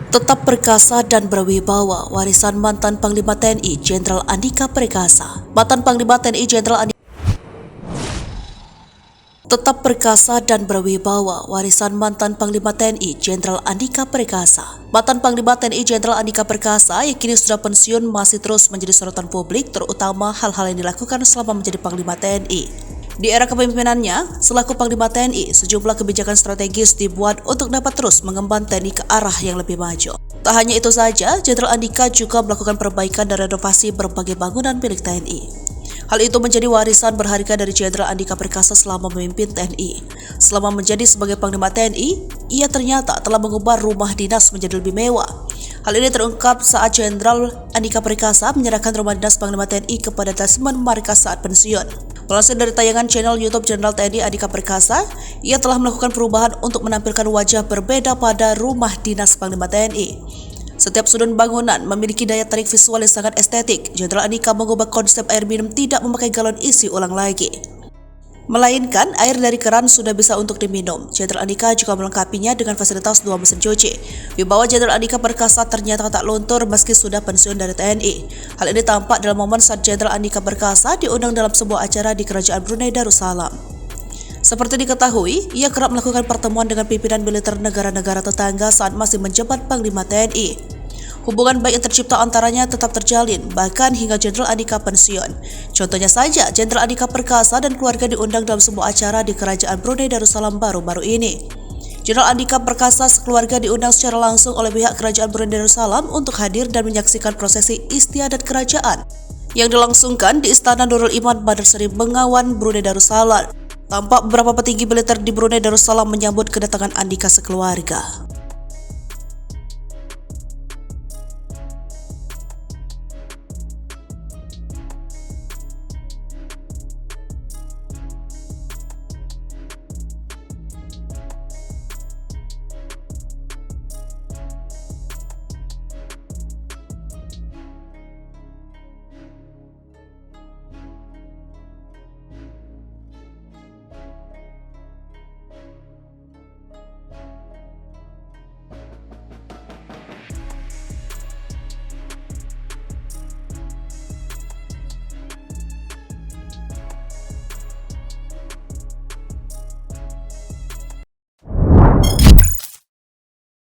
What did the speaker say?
Tetap perkasa dan berwibawa, warisan mantan Panglima TNI Jenderal Andika Perkasa. Mantan Panglima TNI Jenderal Andika Tetap perkasa dan berwibawa, warisan mantan Panglima TNI Jenderal Andika Perkasa. Mantan Panglima TNI Jenderal Andika Perkasa yang kini sudah pensiun masih terus menjadi sorotan publik, terutama hal-hal yang dilakukan selama menjadi Panglima TNI. Di era kepemimpinannya, selaku Panglima TNI, sejumlah kebijakan strategis dibuat untuk dapat terus mengemban TNI ke arah yang lebih maju. Tak hanya itu saja, Jenderal Andika juga melakukan perbaikan dan renovasi berbagai bangunan milik TNI. Hal itu menjadi warisan berharga dari Jenderal Andika Perkasa selama memimpin TNI. Selama menjadi sebagai Panglima TNI, ia ternyata telah mengubah rumah dinas menjadi lebih mewah. Hal ini terungkap saat Jenderal Andika Perkasa menyerahkan rumah dinas Panglima TNI kepada Desmond Markas saat pensiun. Melansir dari tayangan channel YouTube Jenderal TNI Andika Perkasa, ia telah melakukan perubahan untuk menampilkan wajah berbeda pada rumah dinas Panglima TNI. Setiap sudut bangunan memiliki daya tarik visual yang sangat estetik. Jenderal Andika mengubah konsep air minum tidak memakai galon isi ulang lagi, melainkan air dari keran sudah bisa untuk diminum. Jenderal Andika juga melengkapinya dengan fasilitas 2 mesin cuci. Wibawa Jenderal Andika Perkasa ternyata tak luntur meski sudah pensiun dari TNI. Hal ini tampak dalam momen saat Jenderal Andika Perkasa diundang dalam sebuah acara di Kerajaan Brunei Darussalam. Seperti diketahui, ia kerap melakukan pertemuan dengan pimpinan militer negara-negara tetangga saat masih menjabat Panglima TNI. Hubungan baik yang tercipta antaranya tetap terjalin, bahkan hingga Jenderal Andika pensiun. Contohnya saja, Jenderal Andika Perkasa dan keluarga diundang dalam sebuah acara di Kerajaan Brunei Darussalam baru-baru ini. Jenderal Andika Perkasa sekeluarga diundang secara langsung oleh pihak Kerajaan Brunei Darussalam untuk hadir dan menyaksikan prosesi istiadat kerajaan yang dilangsungkan di Istana Nurul Iman Bandar Seri Bengawan, Brunei Darussalam. Tampak beberapa petinggi militer di Brunei Darussalam menyambut kedatangan Andika sekeluarga.